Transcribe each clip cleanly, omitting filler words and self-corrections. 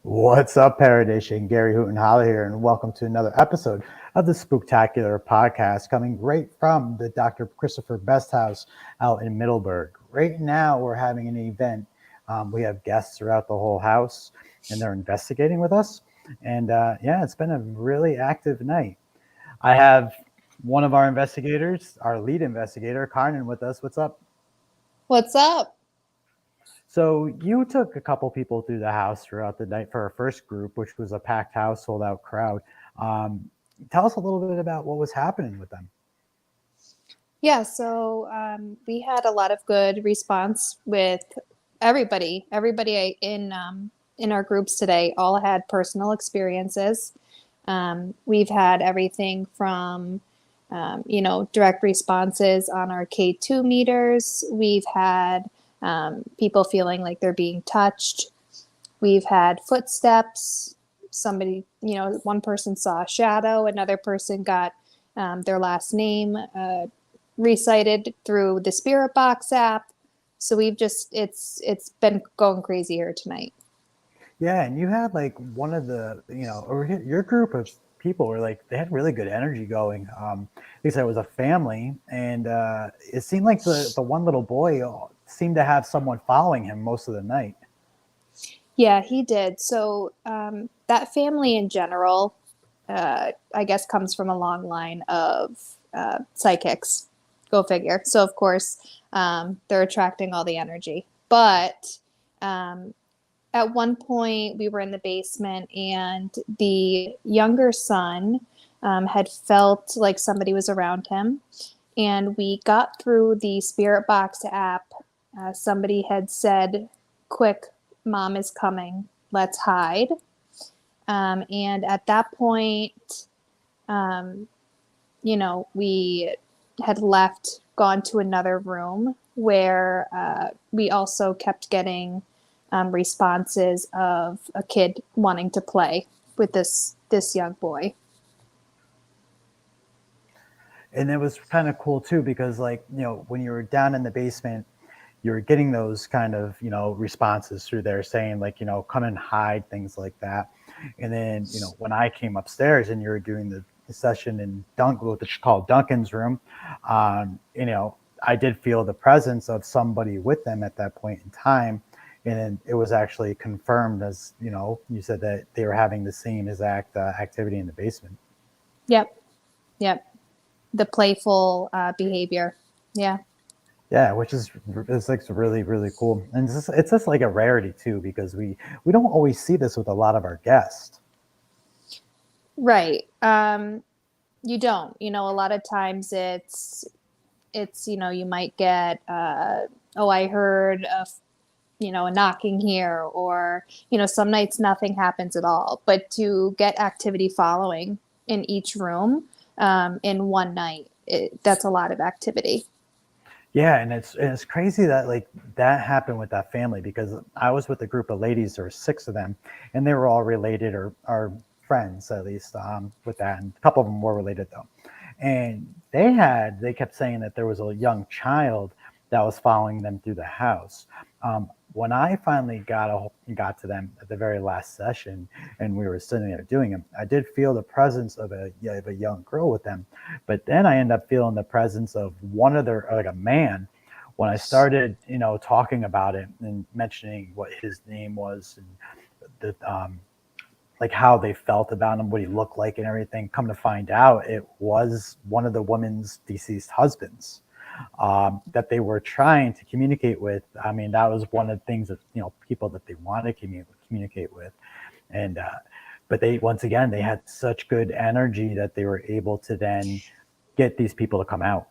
What's up, Paradation? Gary Hootenhollar here, and welcome to another episode of the Spooktacular podcast, coming right from the Dr. Christopher Best House out in Middleburg. Right now, we're having an event. We have guests throughout the whole house, and they're investigating with us. And it's been a really active night. I have one of our investigators, our lead investigator, Carnan, with us. What's up? What's up? So you took a couple people through the house throughout the night for our first group, which was a packed house, sold out crowd. Tell us a little bit about what was happening with them. Yeah, so we had a lot of good response with everybody. Everybody in our groups today all had personal experiences. We've had everything from direct responses on our K2 meters. We've had people feeling like they're being touched. We've had footsteps. Somebody, one person saw a shadow. Another person got their last name recited through the Spirit Box app. So it's been going crazy here tonight. Yeah, and you had like one of the, your group of people were like, they had really good energy going. At least it was a family, and it seemed like the one little boy seemed to have someone following him most of the night. Yeah, he did. So that family in general, I guess, comes from a long line of psychics. Go figure. So, of course, they're attracting all the energy. But at one point, we were in the basement, and the younger son had felt like somebody was around him. And we got through the Spirit Box app. Somebody had said, "Quick, Mom is coming. Let's hide." And at that point, we had gone to another room where we also kept getting responses of a kid wanting to play with this young boy. And it was kind of cool too, because when you were down in the basement, you were getting those kind of, responses through there saying come and hide, things like that. And then, when I came upstairs and you were doing the session in what is called Duncan's room, I did feel the presence of somebody with them at that point in time. And it was actually confirmed, as, you said that they were having the same exact activity in the basement. Yep. The playful behavior. Yeah. Yeah, which is like really, really cool. And it's just like a rarity too, because we don't always see this with a lot of our guests. Right. You don't, a lot of times it's, you might get, I heard a knocking here, or, some nights nothing happens at all, but to get activity following in each room in one night, that's a lot of activity. Yeah, and it's crazy that that happened with that family, because I was with a group of ladies. There were 6 of them, and they were all related or friends, at least, with that. And a couple of them were related though. And they kept saying that there was a young child that was following them through the house. When I finally got to them at the very last session, and we were sitting there doing them, I did feel the presence of a young girl with them. But then I ended up feeling the presence of a man. When I started, talking about it and mentioning what his name was and how they felt about him, what he looked like and everything, come to find out it was one of the woman's deceased husbands. that they were trying to communicate with. I mean, that was one of the things that, people that they want to communicate with. And, but they, once again, they had such good energy that they were able to then get these people to come out.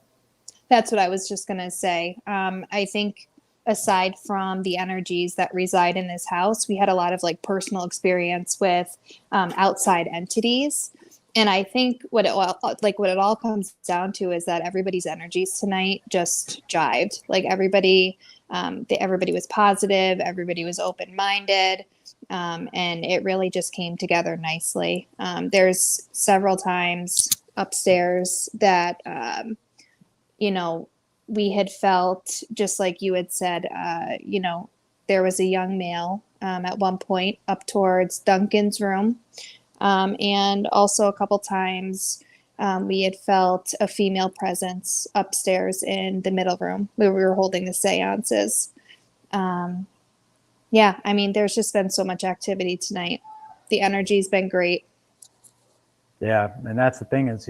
That's what I was just going to say. I think aside from the energies that reside in this house, we had a lot of like personal experience with outside entities. And I think what it all comes down to is that everybody's energies tonight just jived. Like everybody was positive, everybody was open minded, and it really just came together nicely. There's several times upstairs that we had felt, just like you had said, there was a young male at one point up towards Duncan's room. And also a couple times we had felt a female presence upstairs in the middle room where we were holding the seances. Yeah, I mean, there's just been so much activity tonight. The energy's been great. Yeah, and that's the thing is,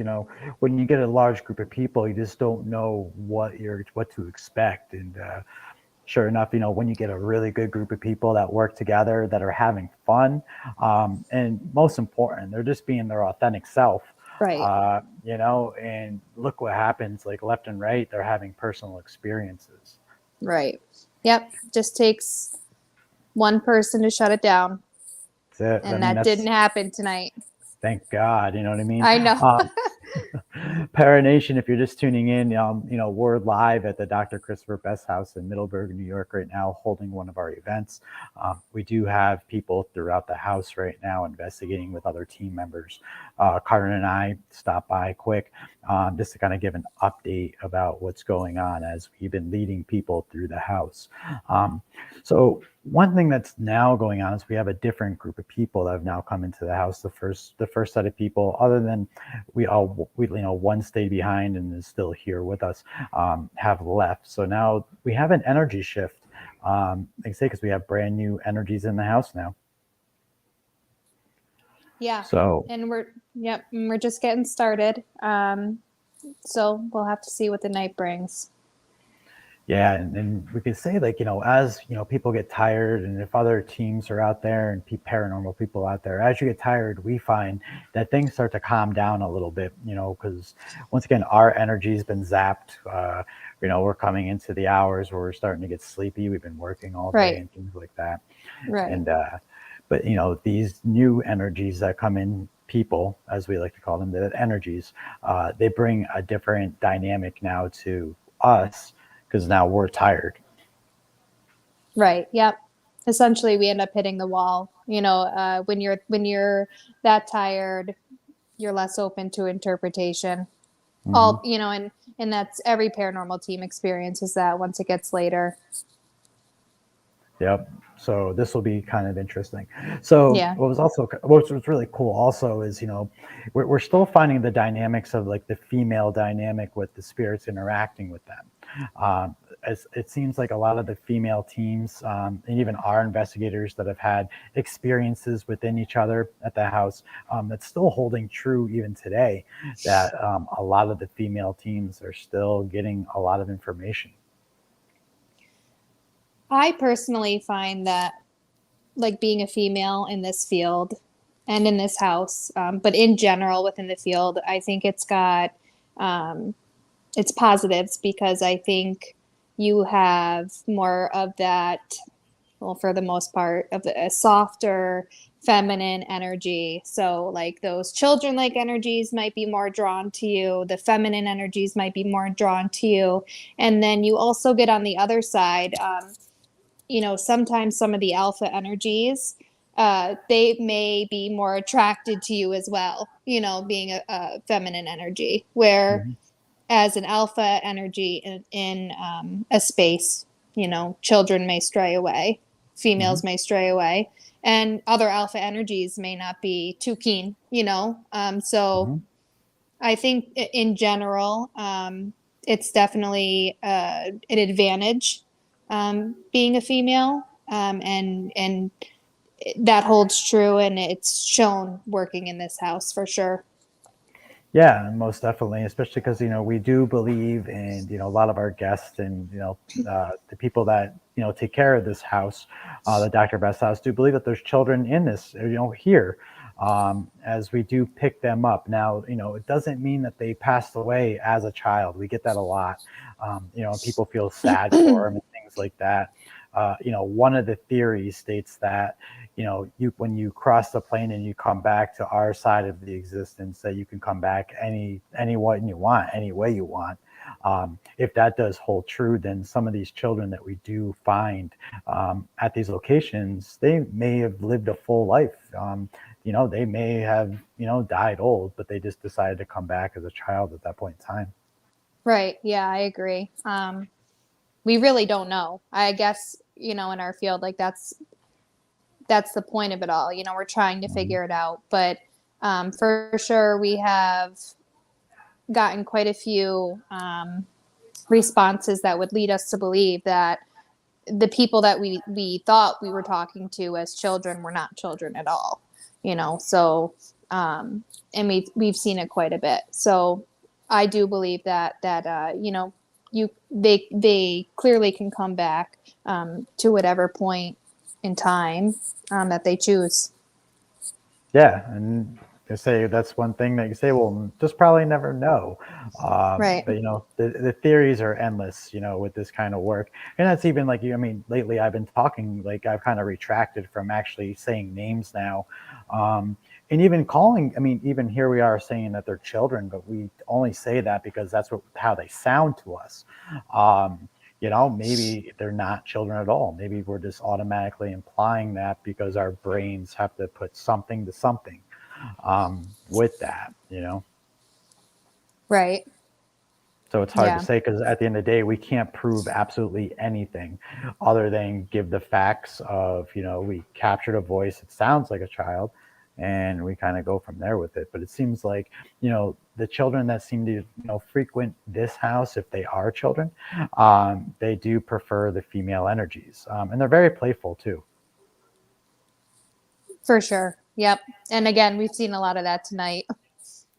when you get a large group of people, you just don't know what to expect. And sure enough, when you get a really good group of people that work together, that are having fun, and most important, they're just being their authentic self. Right. And look what happens, like left and right, they're having personal experiences. Right. Yep. Just takes one person to shut it down. That's it. And that didn't happen tonight. Thank God, you know what I mean? I know. Paranation, if you're just tuning in, we're live at the Dr. Christopher Best House in Middleburg, New York right now, holding one of our events. We do have people throughout the house right now investigating with other team members. Carnan and I stopped by quick just to kind of give an update about what's going on as we've been leading people through the house. So one thing that's now going on is we have a different group of people that have now come into the house. The first set of people, other than we one stayed behind and is still here with us, have left. So now we have an energy shift. Like I say, because we have brand new energies in the house now. Yeah. So and we're just getting started. So we'll have to see what the night brings. yeah, and we could say, like, as people get tired, and if other teams are out there and paranormal people out there, as you get tired, we find that things start to calm down a little bit, because once again, our energy's been zapped. We're coming into the hours where we're starting to get sleepy. We've been working all day, Right. and things like that. Right. And but these new energies that come in, people, as we like to call them, the energies, they bring a different dynamic now to us, because now we're tired. Right. Yep. Essentially, we end up hitting the wall. When you're that tired, you're less open to interpretation. Mm-hmm. And that's every paranormal team experiences that once it gets later. Yep. So this will be kind of interesting. So Yeah. what was really cool also is, we're still finding the dynamics of like the female dynamic with the spirits interacting with them. As it seems like a lot of the female teams, and even our investigators that have had experiences within each other at the house, that's still holding true even today, that a lot of the female teams are still getting a lot of information. I personally find that, like, being a female in this field and in this house, but in general within the field, I think it's got its positives, because I think you have more of that, well, for the most part, of a softer feminine energy. So like those children-like energies might be more drawn to you. The feminine energies might be more drawn to you. And then you also get on the other side, sometimes some of the alpha energies, they may be more attracted to you as well, being a feminine energy, where Mm-hmm. as an alpha energy in a space, children may stray away, Mm-hmm. females may stray away, and other alpha energies may not be too keen, so Mm-hmm. I think in general, it's definitely an advantage, being a female, and that holds true, and it's shown working in this house for sure. Yeah, most definitely, especially because we do believe, and a lot of our guests and the people that take care of this house, the Dr. Best house, do believe that there's children in this, here, as we do pick them up. Now, it doesn't mean that they passed away as a child. We get that a lot, and people feel sad for them and things like that. One of the theories states that you when you cross the plane and you come back to our side of the existence, that you can come back anyone you want, any way you want. If that does hold true, then some of these children that we do find at these locations, they may have lived a full life. They may have died old, but they just decided to come back as a child at that point in time. Right. Yeah, I agree. We really don't know. I guess, in our field, like that's the point of it all. We're trying to Mhm. figure it out, but for sure we have gotten quite a few responses that would lead us to believe that the people that we thought we were talking to as children were not children at all. So and we've seen it quite a bit. So I do believe that they clearly can come back to whatever point in time that they choose. Yeah, and they say that's one thing that you say, well, just probably never know. Right. But the theories are endless, with this kind of work. And that's even like you, I mean, lately I've been talking, like I've kind of retracted from actually saying names now. And even calling, I mean, even here we are saying that they're children, but we only say that because that's how they sound to us. Maybe they're not children at all. Maybe we're just automatically implying that because our brains have to put something to something with that. Right. So it's hard to Yeah. say because at the end of the day, we can't prove absolutely anything other than give the facts of, we captured a voice that sounds like a child, and we kind of go from there with it. But it seems like, the children that seem to, frequent this house, if they are children, they do prefer the female energies. And they're very playful too. For sure. Yep. And again, we've seen a lot of that tonight.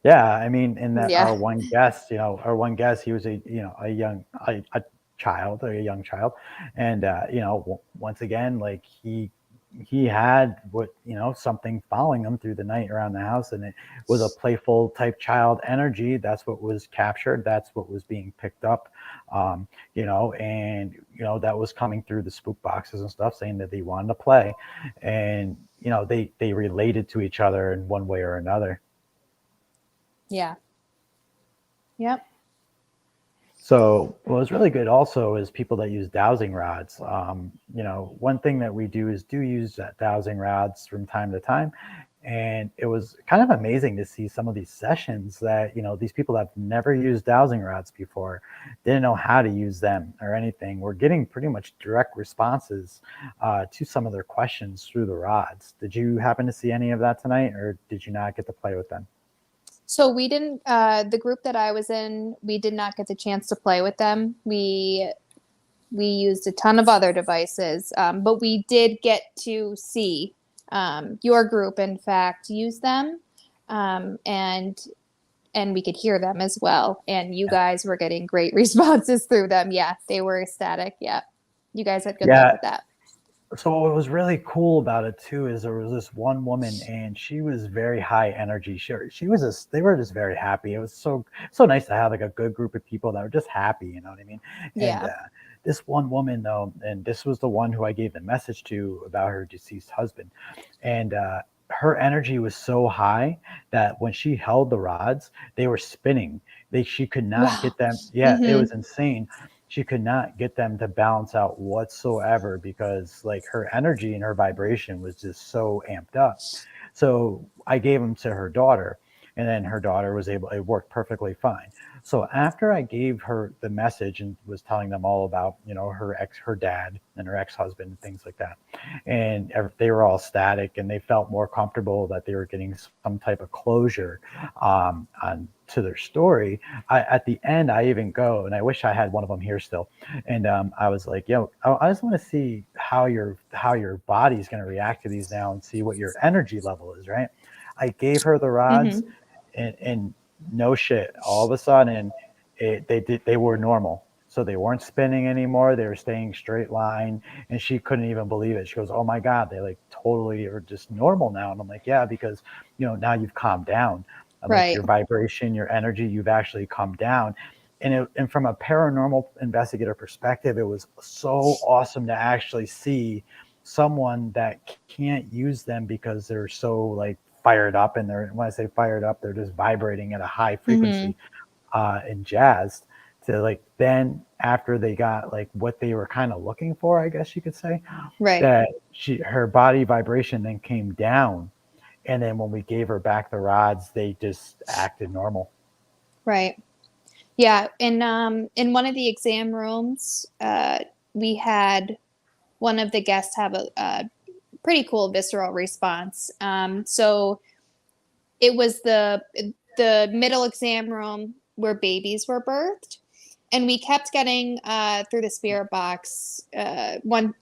Yeah, I mean, in that Yeah. our one guest, he was a child, a young child, and once again, like he had what something following him through the night around the house, and it was a playful type child energy. That's what was captured. That's what was being picked up, and that was coming through the spook boxes and stuff, saying that they wanted to play, and they related to each other in one way or another. Yeah. Yep. So what was really good also is people that use dowsing rods. One thing that we do use dowsing rods from time to time. And it was kind of amazing to see some of these sessions that, these people have never used dowsing rods before, didn't know how to use them or anything. We're getting pretty much direct responses to some of their questions through the rods. Did you happen to see any of that tonight, or did you not get to play with them? So we didn't the group that I was in, we did not get the chance to play with them. We used a ton of other devices, but we did get to see your group, in fact, use them, and we could hear them as well. And you guys were getting great responses through them. Yeah, they were ecstatic. Yeah, you guys had good luck Yeah, with that. so what was really cool about it too is there was this one woman, and she was very high energy. She was just, they were just very happy. It was so nice to have like a good group of people that were just happy. You know what I mean? And Yeah. this one woman though, and this was the one who I gave the message to about her deceased husband, and her energy was so high that when she held the rods, they were spinning. She could not Wow. get them. Yeah, it Mm-hmm. was insane. She could not get them to balance out whatsoever because like her energy and her vibration was just so amped up. So I gave them to her daughter, and then her daughter was able, it worked perfectly fine. So after I gave her the message and was telling them all about, her dad and her ex-husband and things like that, and they were all static and they felt more comfortable that they were getting some type of closure on to their story. At the end, I even go, and I wish I had one of them here still. And I was like, "Yo, I just want to see how your body's going to react to these now, and see what your energy level is." Right? I gave her the rods, Mm-hmm. and No shit. All of a sudden, they were normal. So they weren't spinning anymore. They were staying straight line, and she couldn't even believe it. She goes, "Oh my god, they like totally are just normal now." And I'm like, "Yeah, because now you've calmed down. Like Right. your vibration, your energy, you've actually calmed down." And from a paranormal investigator perspective, it was so awesome to actually see someone that can't use them because they're so like fired up, and they're, when I say fired up, they're just vibrating at a high Mm-hmm. frequency and jazzed, to like, then after they got like what they were kind of looking for, I guess you could say, Right. that her body vibration then came down, and then when we gave her back the rods, they just acted normal. Right. Yeah. In one of the exam rooms, we had one of the guests have a pretty cool visceral response. So it was the middle exam room where babies were birthed, and we kept getting through the spirit box. At one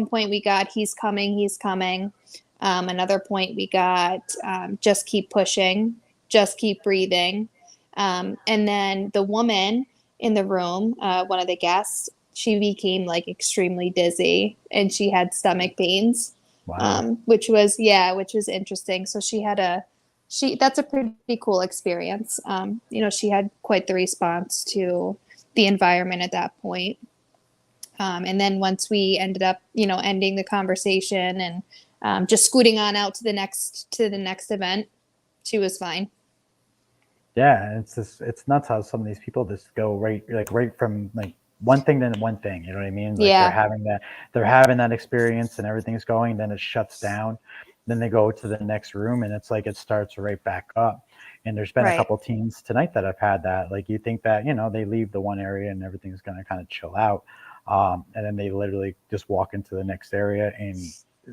point we got he's coming, he's coming. Another point we got just keep pushing, just keep breathing. And then the woman in the room, one of the guests, she became like extremely dizzy and she had stomach pains, Wow. which was interesting. So she that's a pretty cool experience. She had quite the response to the environment at that point. And then once we ended up, ending the conversation and just scooting on out to the next event, she was fine. Yeah, it's just, it's nuts how some of these people just go right from like one thing to one thing. You know what I mean? Like Yeah. they're having that experience and everything's going, then it shuts down. Then they go to the next room and it's like it starts right back up. And there's been a Right. couple teams tonight that have had that. Like you think that they leave the one area and everything's going to kind of chill out, and then they literally just walk into the next area and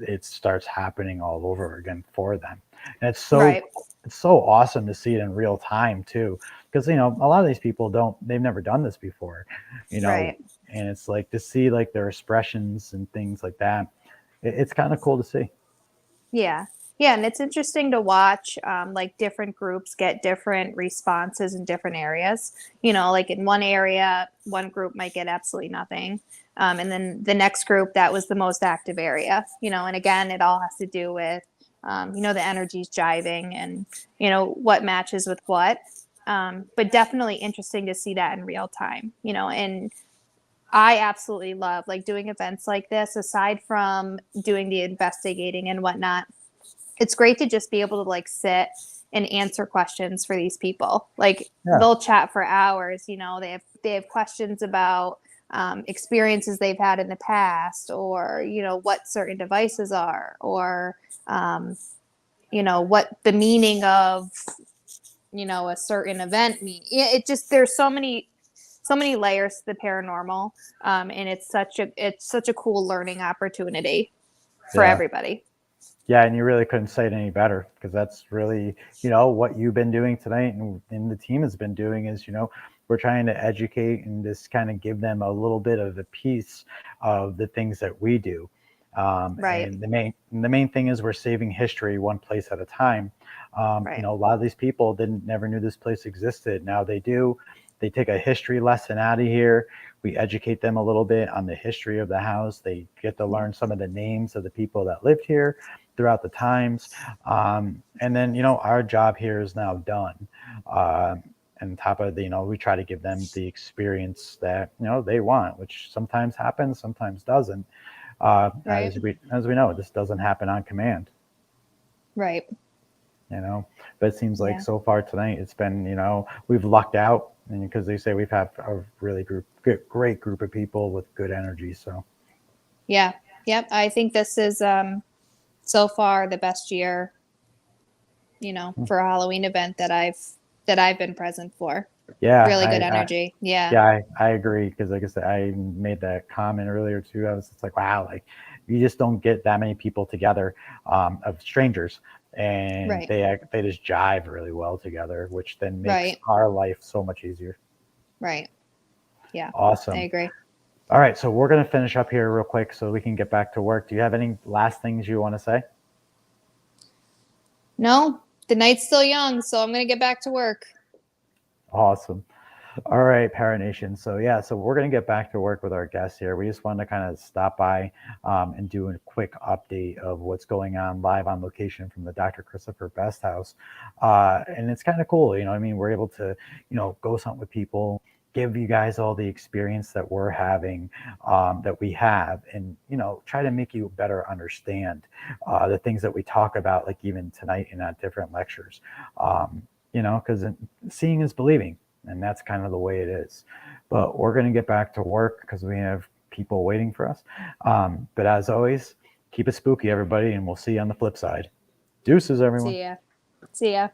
it starts happening all over again for them. And Right. it's so awesome to see it in real time too, because a lot of these people they've never done this before, you know Right. and it's like to see like their expressions and things like that. It's kind of cool to see. Yeah. Yeah. And it's interesting to watch like different groups get different responses in different areas. Like in one area, one group might get absolutely nothing. And then the next group, that was the most active area, and again, it all has to do with, the energies jiving and, what matches with what. But definitely interesting to see that in real time, and I absolutely love like doing events like this, aside from doing the investigating and whatnot. It's great to just be able to like sit and answer questions for these people. Like Yeah. they'll chat for hours. They have questions about experiences they've had in the past, or what certain devices are, or what the meaning of a certain event mean. Yeah, it just there's so many layers to the paranormal, and it's such a cool learning opportunity for Yeah. everybody. Yeah, and you really couldn't say it any better, because that's really, what you've been doing tonight, and the team has been doing is, we're trying to educate and just kind of give them a little bit of a piece of the things that we do. Right. And the main thing is we're saving history one place at a time. Right. A lot of these people didn't never knew this place existed. Now they do. They take a history lesson out of here. We educate them a little bit on the history of the house. They get to learn some of the names of the people that lived here throughout the times. And then, our job here is now done. Uh, and top of the, we try to give them the experience that, they want, which sometimes happens, sometimes doesn't. Right. As we know, this doesn't happen on command, Right. you know, but it seems like Yeah. so far tonight, it's been, we've lucked out, and because they say we've had a really great group of people with good energy. So Yeah. Yep. I think this is so far the best year, for a Halloween event that I've been present for. yeah, Really good I energy. Yeah. yeah, I agree, because like I said, I made that comment earlier too. I was just like, wow, like you just don't get that many people together, of strangers, and Right. they just jive really well together, which then makes Right. our life so much easier. Right. Yeah. I Awesome. agree. All right, so we're gonna finish up here real quick so we can get back to work. Do you have any last things you want to say? No, the night's still young, so I'm gonna get back to work. Awesome. All right, Paranation. So yeah, so we're going to get back to work with our guests here. We just wanted to kind of stop by and do a quick update of what's going on live on location from the Dr. Christopher Best House. And it's kind of cool, you know, I mean, we're able to, you know, go hunt with people, give you guys all the experience that we're having, that we have, and, you know, try to make you better understand the things that we talk about, like even tonight in our different lectures. You know, because seeing is believing, and that's kind of the way it is. But we're going to get back to work because we have people waiting for us. But as always, keep it spooky, everybody, and we'll see you on the flip side. Deuces, everyone. See ya. See ya.